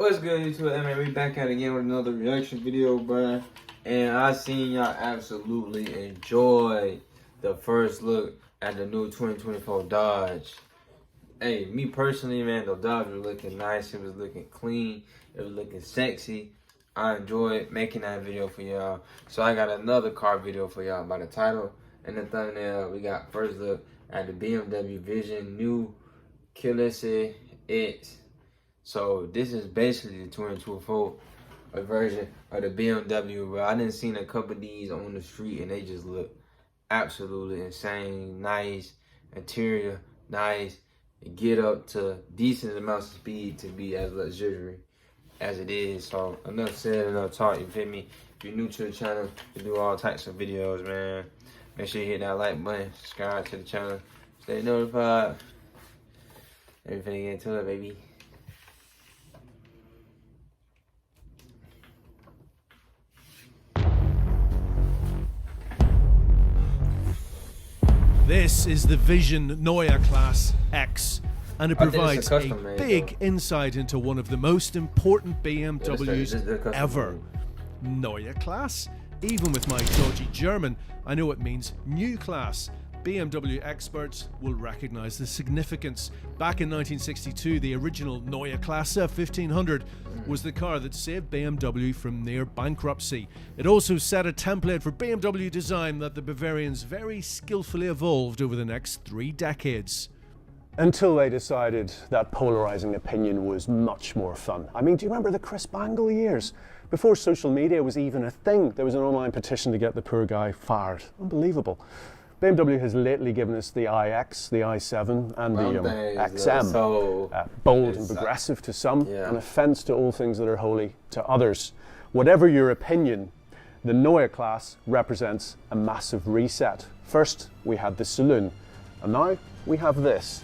What's good, YouTube? Man, we back at it again with another reaction video, bruh. And I seen y'all absolutely enjoy the first look at the new 2024 Dodge. Hey, me personally, man, the Dodge was looking nice. It was looking clean. It was looking sexy. I enjoyed making that video for y'all. So I got another car video for y'all by the title and the thumbnail. We got first look at the BMW Vision new Klasse X. So this is basically the 2024 version of the BMW, bro. I done seen a couple of these on the street and they just look absolutely insane. Nice interior, nice. Get up to decent amounts of speed to be as luxury as it is. So enough said, enough talk, you feel me? If you're new to the channel, we do all types of videos, man. Make sure you hit that like button, subscribe to the channel, stay notified. Everything get into it, baby. This is the Vision Neue Klasse X, and it provides a big insight into one of the most important BMWs ever. Neue Klasse? Even with my dodgy German, I know it means new class. BMW experts will recognize the significance. Back in 1962, the original Neue Klasse 1500 was the car that saved BMW from near bankruptcy. It also set a template for BMW design that the Bavarians very skillfully evolved over the next 3 decades. Until they decided that polarizing opinion was much more fun. I mean, do you remember the Chris Bangle years? Before social media was even a thing, there was an online petition to get the poor guy fired. Unbelievable. BMW has lately given us the iX, the i7 and the XM. Bold and progressive to some, an offence to all things that are holy to others. Whatever your opinion, the Neue Klasse represents a massive reset. First, we had the saloon, and now we have this,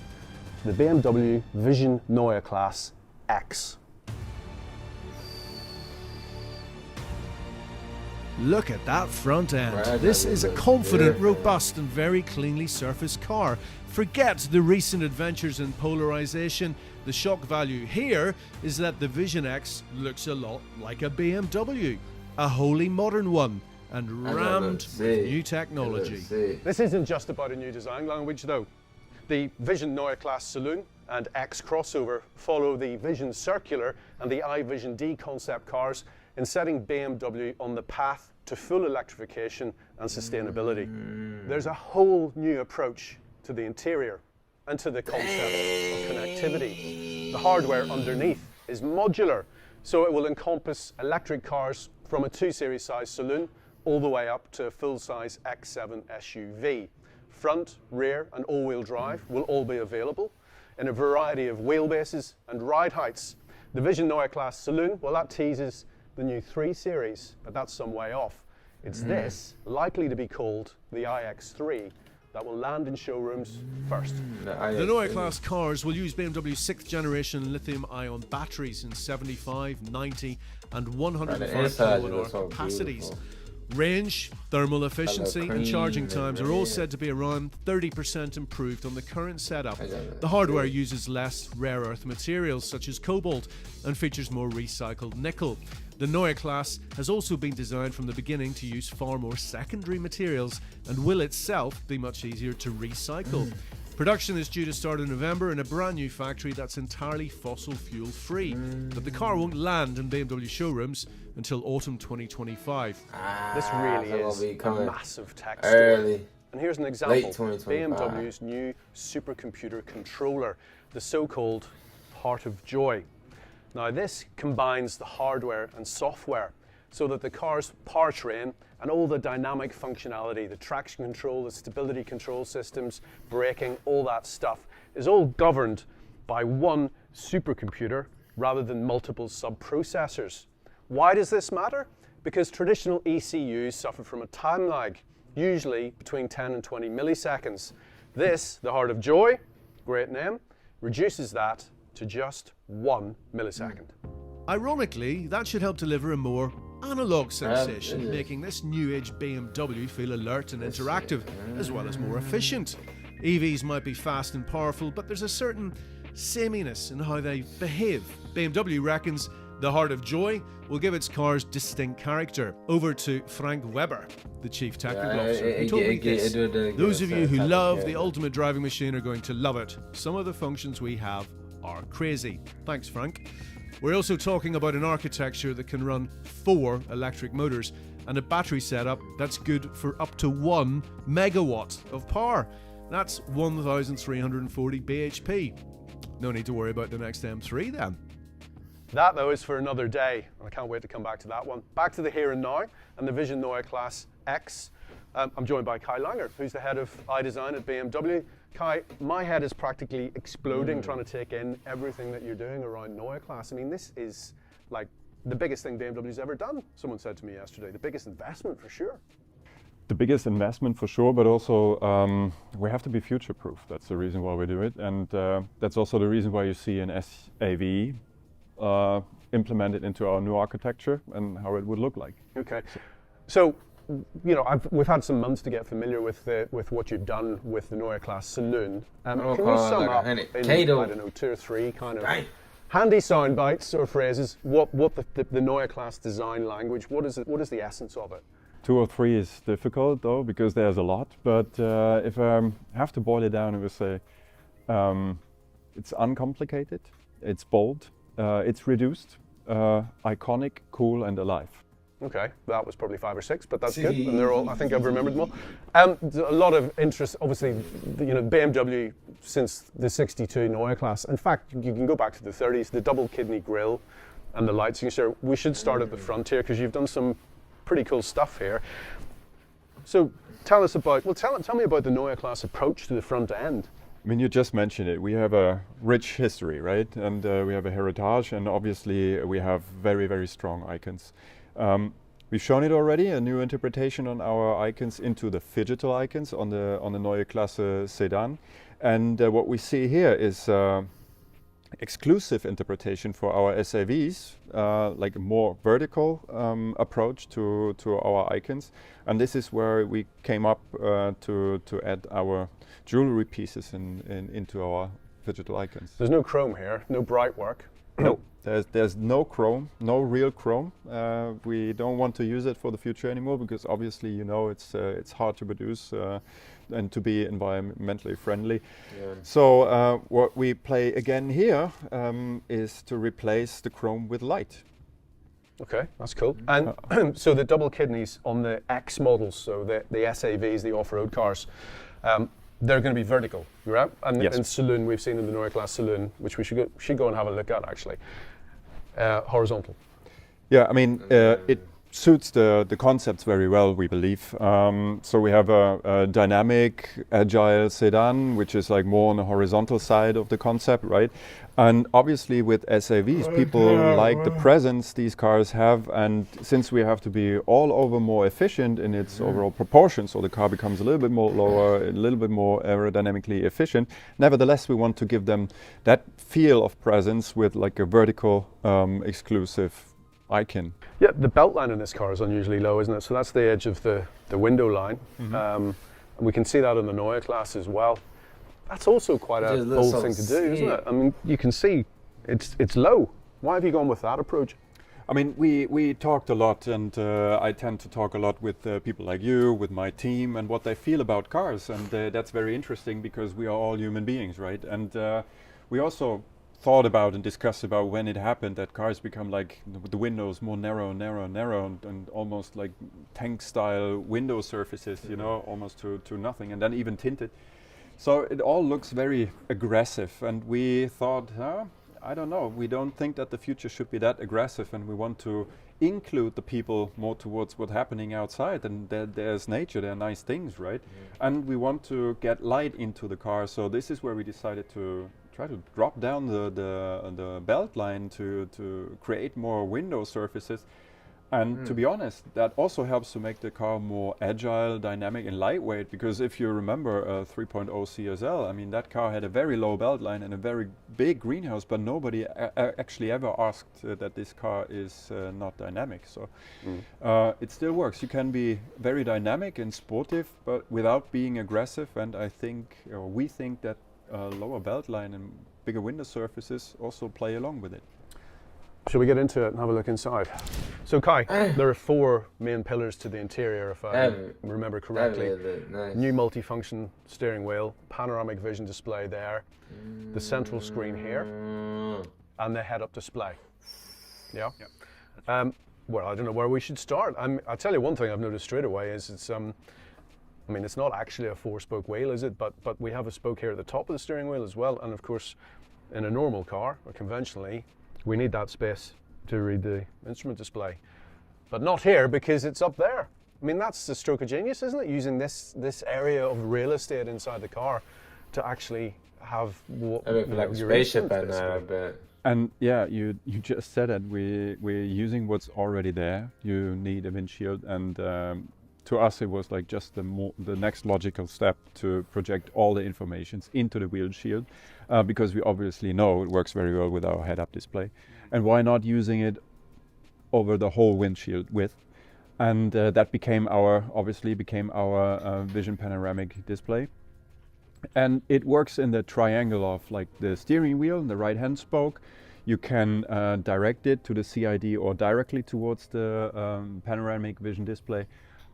the BMW Vision Neue Klasse X. Look at that front end. This is a confident, robust and very cleanly surfaced car. Forget the recent adventures in polarization. The shock value here is that the Vision X looks a lot like a BMW. A wholly modern one and rammed with new technology. This isn't just about a new design language though. The Vision Neue Klasse Saloon and X crossover follow the Vision Circular and the iVision D concept cars in setting BMW on the path to full electrification and sustainability. There's a whole new approach to the interior and to the concept of connectivity. The hardware underneath is modular, so it will encompass electric cars from a 2 Series size saloon all the way up to a full-size X7 SUV. Front, rear and all-wheel drive will all be available in a variety of wheelbases and ride heights. The Vision Neue Klasse Saloon, well, that teases the new 3 Series, but that's some way off. It's this, likely to be called the iX3, that will land in showrooms first. The Neue Klasse cars will use BMW's 6th generation lithium-ion batteries in 75, 90 and 105 kWh capacities. Range, thermal efficiency and charging times are all said to be around 30% improved on the current setup. The hardware uses less rare earth materials such as cobalt and features more recycled nickel. The Neue Klasse has also been designed from the beginning to use far more secondary materials and will itself be much easier to recycle. Production is due to start in November in a brand new factory that's entirely fossil fuel free, but the car won't land in BMW showrooms until autumn 2025. This really is a massive tech story. And here's an example, BMW's new supercomputer controller, the so-called Heart of Joy. Now this combines the hardware and software so that the car's powertrain and all the dynamic functionality, the traction control, the stability control systems, braking, all that stuff is all governed by one supercomputer rather than multiple sub-processors. Why does this matter? Because traditional ECUs suffer from a time lag, usually between 10 and 20 milliseconds. This, the Heart of Joy, great name, reduces that to just 1 millisecond. Ironically, that should help deliver a more analog sensation, making this new age BMW feel alert and interactive, as well as more efficient. EVs might be fast and powerful, but there's a certain sameness in how they behave. BMW reckons The Heart of Joy will give its cars distinct character. Over to Frank Weber, the Chief Technical Officer, who told me this. Those of you who love the ultimate driving machine are going to love it. Some of the functions we have are crazy. Thanks, Frank. We're also talking about an architecture that can run 4 electric motors and a battery setup that's good for up to 1 megawatt of power. That's 1,340 bhp. No need to worry about the next M3 then. That, though, is for another day, and I can't wait to come back to that one. Back to the here and now, and the Vision Neue Klasse X. I'm joined by Kai Langer, who's the head of iDesign at BMW. Kai, my head is practically exploding trying to take in everything that you're doing around Neue Klasse. I mean, this is like the biggest thing BMW's ever done, someone said to me yesterday. The biggest investment for sure. The biggest investment for sure, but also we have to be future-proof. That's the reason why we do it, and that's also the reason why you see an SAV implemented into our new architecture and how it would look like. Okay, so you know we've had some months to get familiar with what you've done with the Neue Klasse Saloon. Can you sum up in I don't know 2 or 3 kind of handy sound bites or phrases what the Neue Klasse design language? What is it? What is the essence of it? 2 or 3 is difficult though because there's a lot. But if I have to boil it down, I would say it's uncomplicated, it's bold. It's reduced, iconic, cool, and alive. Okay, that was probably 5 or 6, but that's good. And they're all, I think I've remembered them all. A lot of interest, obviously, you know, BMW since the 62 Neue Klasse. In fact, you can go back to the 30s, the double kidney grille and the lights. We should start at the front here because you've done some pretty cool stuff here. So tell us about, tell me about the Neue Klasse approach to the front end. I mean, you just mentioned it. We have a rich history, right? And we have a heritage, and obviously we have very, very strong icons. We've shown it already, a new interpretation on our icons into the phygital icons on the Neue Klasse sedan. And what we see here is exclusive interpretation for our SAVs, like a more vertical approach to our icons. And this is where we came up to add our jewelry pieces into our digital icons. There's no chrome here, no bright work. No, there's no chrome, no real chrome. We don't want to use it for the future anymore because obviously, you know, it's hard to produce and to be environmentally friendly. Yeah. So what we play again here is to replace the chrome with light. Okay, that's cool. And so the double kidneys on the X models, so the SAVs, the off-road cars, they're going to be vertical, right? And yes. in Saloon, we've seen in the Neue Klasse Saloon, which we should go and have a look at actually, horizontal. Yeah, I mean, it suits the concepts very well, we believe. So we have a dynamic, agile sedan, which is like more on the horizontal side of the concept, right? And obviously with SAVs, people like the presence these cars have, and since we have to be all over more efficient in its overall proportions, so the car becomes a little bit more lower, a little bit more aerodynamically efficient, nevertheless we want to give them that feel of presence with like a vertical exclusive icon. Yeah, the belt line in this car is unusually low, isn't it? So that's the edge of the window line. And we can see that in the Neue Klasse as well. That's also quite a bold thing to do, isn't it? I mean, you can see it's low. Why have you gone with that approach? I mean, we talked a lot, and I tend to talk a lot with people like you, with my team, and what they feel about cars. And that's very interesting because we are all human beings, right? And we also thought about and discussed about when it happened that cars become like the windows more narrow, and almost like tank-style window surfaces, you know, almost to nothing, and then even tinted. So it all looks very aggressive, and we thought, I don't know, we don't think that the future should be that aggressive, and we want to include the people more towards what's happening outside, and there's nature, there are nice things, right? And we want to get light into the car, so this is where we decided to try to drop down the belt line to create more window surfaces. And to be honest, that also helps to make the car more agile, dynamic, and lightweight. Because if you remember 3.0 CSL, I mean, that car had a very low belt line and a very big greenhouse, but nobody actually ever asked that this car is not dynamic. So it still works. You can be very dynamic and sportive, but without being aggressive. And I think, or we think that lower belt line and bigger window surfaces also play along with it. Shall we get into it and have a look inside? So Kai, there are 4 main pillars to the interior, if I remember correctly. Nice. New multifunction steering wheel, panoramic vision display there, the central screen here, and the head-up display. Yeah? Well, I don't know where we should start. I'll tell you one thing I've noticed straight away is it's, I mean, it's not actually a 4-spoke wheel, is it? But we have a spoke here at the top of the steering wheel as well, and of course, in a normal car, or conventionally, we need that space to read the instrument display. But not here, because it's up there. I mean, that's the stroke of genius, isn't it? Using this area of real estate inside the car to actually have what, like a spaceship at night, I bet. And yeah, you just said it. We're using what's already there. You need a windshield, and to us it was like just the next logical step to project all the informations into the windshield, because we obviously know it works very well with our head-up display. And why not using it over the whole windshield width? And that became our Vision panoramic display. And it works in the triangle of like the steering wheel and the right-hand spoke. You can direct it to the CID or directly towards the panoramic vision display.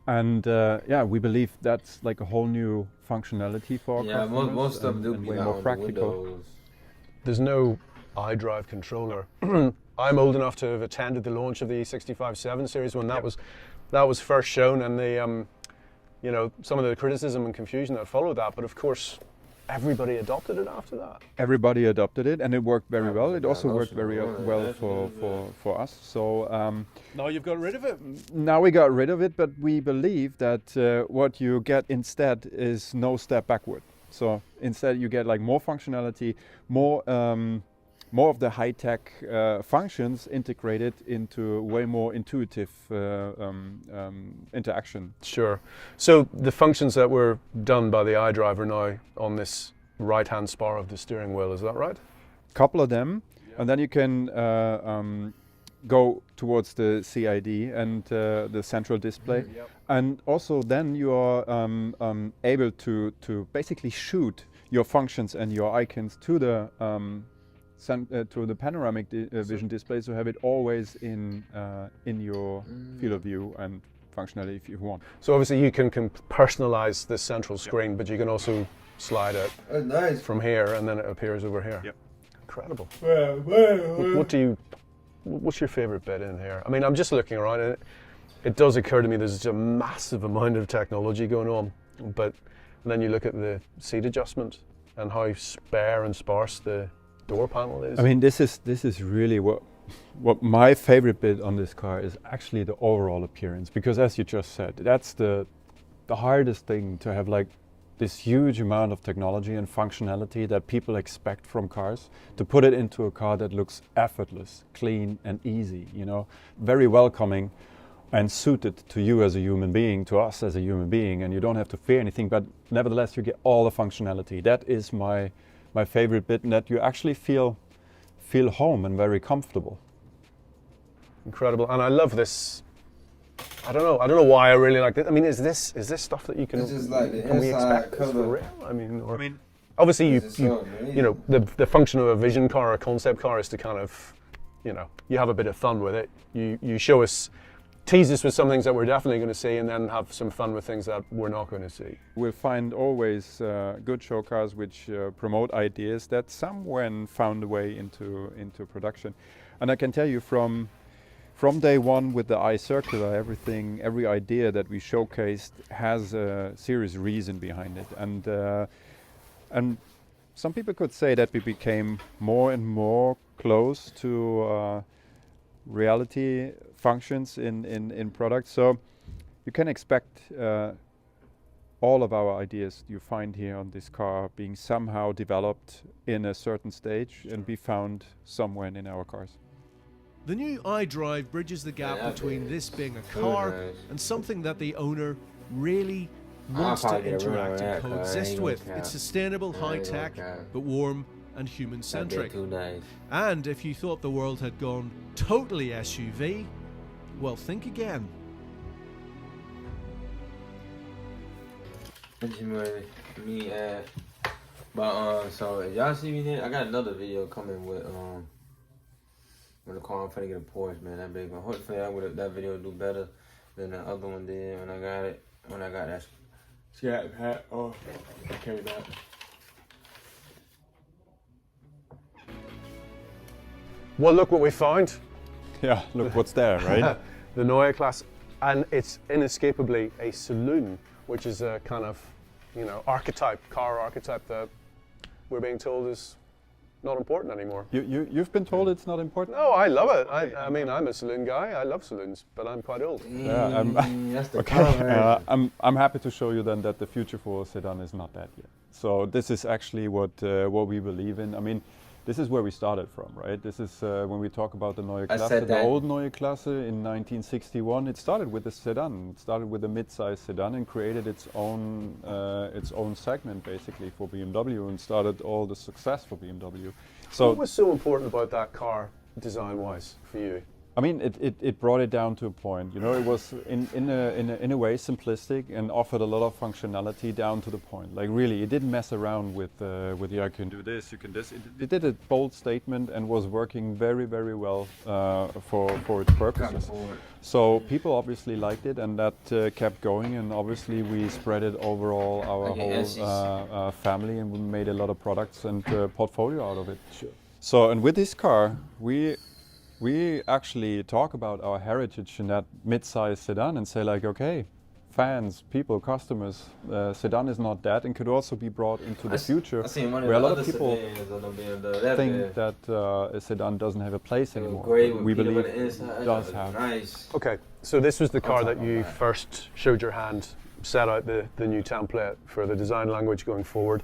And yeah, we believe that's like a whole new functionality for our customers. Most of them do be way more practical. There's no iDrive controller. I'm old enough to have attended the launch of the E65-7 series when that was first shown, and the you know, some of the criticism and confusion that followed that. But of course, everybody adopted it after that. Everybody adopted it, and it worked very well. It also worked very well for us. So now you've got rid of it. Now we got rid of it, but we believe that what you get instead is no step backward. So instead, you get like more functionality, more of the high-tech functions integrated into way more intuitive interaction. Sure. So the functions that were done by the iDrive are now on this right-hand spar of the steering wheel, is that right? Couple of them, and then you can go towards the CID and the central display. And also then you are able to basically shoot your functions and your icons to the panoramic vision display, so have it always in your field of view and functionality if you want. So obviously you can personalize the central screen, but you can also slide it from here, and then it appears over here. Yep. Incredible. What's your favorite bit in here? I mean, I'm just looking around, and it does occur to me there's a massive amount of technology going on, but then you look at the seat adjustment and how spare and sparse the door panel is. I mean, this is really what my favorite bit on this car is actually the overall appearance, because as you just said, that's the hardest thing, to have like this huge amount of technology and functionality that people expect from cars, to put it into a car that looks effortless, clean and easy, you know, very welcoming and suited to you as a human being, to us as a human being, and you don't have to fear anything, but nevertheless you get all the functionality. That is my favorite bit, and that you actually feel home and very comfortable. Incredible. And I love this. I don't know why I really like this. I mean, is this stuff that you can? This is like the can we expect this color. for real? I mean, obviously you know, the function of a vision car or a concept car is to kind of, you know, you have a bit of fun with it. You show us, tease us with some things that we're definitely going to see, and then have some fun with things that we're not going to see. We'll find always good show cars which promote ideas that somewhere found a way into production. And I can tell you from day one with the iCircular, every idea that we showcased has a serious reason behind it. And some people could say that we became more and more close to reality functions in products. So you can expect all of our ideas you find here on this car being somehow developed in a certain stage and be found somewhere in our cars. The new iDrive bridges the gap between this being a car and something that the owner really wants to interact and coexist with. It's sustainable, high-tech, but warm and human-centric. And if you thought the world had gone totally SUV, well, think again. So if y'all see me there, I got another video coming with when the car I'm finna get a Porsche, man. That big one. Hopefully that video will do better than the other one did when I got it. When I got that scrap hat. Oh, carry that. Well, look what we found. Yeah, look what's there, right? The Neue Klasse, and it's inescapably a saloon, which is a kind of, car archetype that we're being told is not important anymore. You've been told it's not important? No, I love it. I mean, I'm a saloon guy. I love saloons, but I'm quite old. Yeah, That's the okay. I'm happy to show you then that the future for sedan is not that yet. So this is actually what we believe in. I mean, this is where we started from, right? This is when we talk about the Neue Klasse, the old Neue Klasse in 1961. It started with a sedan. It started with a mid-size sedan and created its own segment basically for BMW and started all the success for BMW. So what was so important about that car design-wise for you? I mean, it brought it down to a point. You know, it was in a way simplistic and offered a lot of functionality down to the point. Like really, it didn't mess around with yeah, you can do this, you can this. It did a bold statement and was working very, very well for its purposes. So people obviously liked it, and that kept going. And obviously, we spread it over all our whole family, and we made a lot of products and portfolio out of it. Sure. So, and with this car, we actually talk about our heritage in that mid-size sedan and say like, okay, fans, people, customers, sedan is not dead and could also be brought into the future. Where a lot of people think that a sedan doesn't have a place anymore. We believe it does have. Nice. Okay, so this was the car that you first showed your hand, set out the new template for the design language going forward.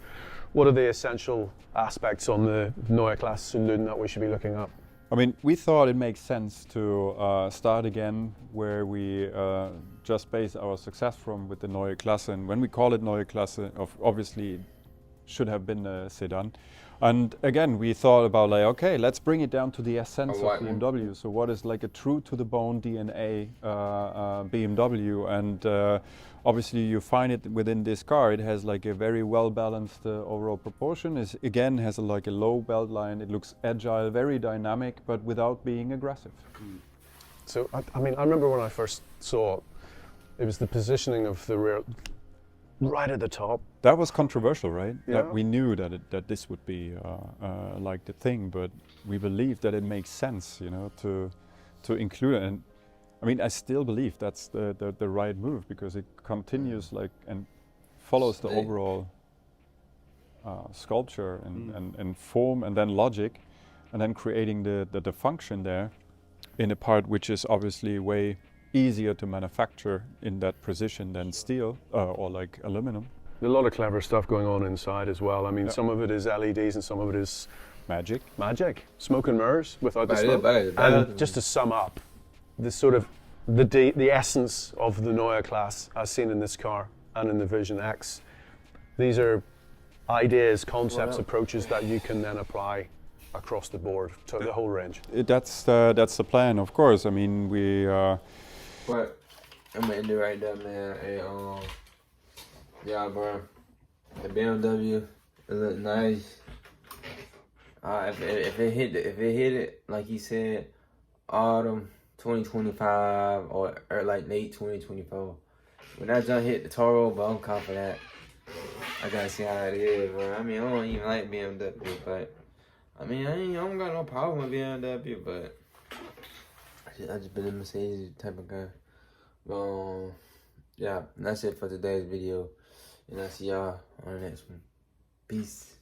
What are the essential aspects on the Neue Klasse Saloon that we should be looking at? I mean, we thought it makes sense to start again where we just base our success from with the Neue Klasse. And when we call it Neue Klasse, obviously it should have been a sedan. And again, we thought about like, okay, let's bring it down to the essence of BMW. So what is like a true to the bone DNA BMW? And obviously you find it within this car. It has like a very well balanced overall proportion. It again has like a low belt line. It looks agile, very dynamic, but without being aggressive. So I mean, I remember when I first saw it, it was the positioning of the rear right at the top. That was controversial, right? Yeah. That we knew that this would be like the thing, but we believe that it makes sense, you know, to include it. And I mean, I still believe that's the right move because it continues like and follows the overall sculpture and form and then logic, and then creating the function there in a part which is obviously way easier to manufacture in that precision than steel or like aluminum. A lot of clever stuff going on inside as well. I mean, some of it is LEDs and some of it is magic. Smoke and mirrors without the smoke. And just to sum up, the sort of the essence of the Neue Klasse as seen in this car and in the Vision X, these are ideas, concepts, approaches that you can then apply across the board to the whole range. That's the plan, of course. I mean, we. But I'm gonna end it right there, man. And, yeah, bro, the BMW, it look nice. If it hit it like he said, autumn 2025 or like late 2024. When that jump hit the Toro, but I'm confident. I gotta see how it is, bro. I mean, I don't even like BMW, but I mean, I don't got no problem with BMW, but I just been a Mercedes type of guy. Yeah, that's it for today's video. And I'll see y'all on the next one. Peace.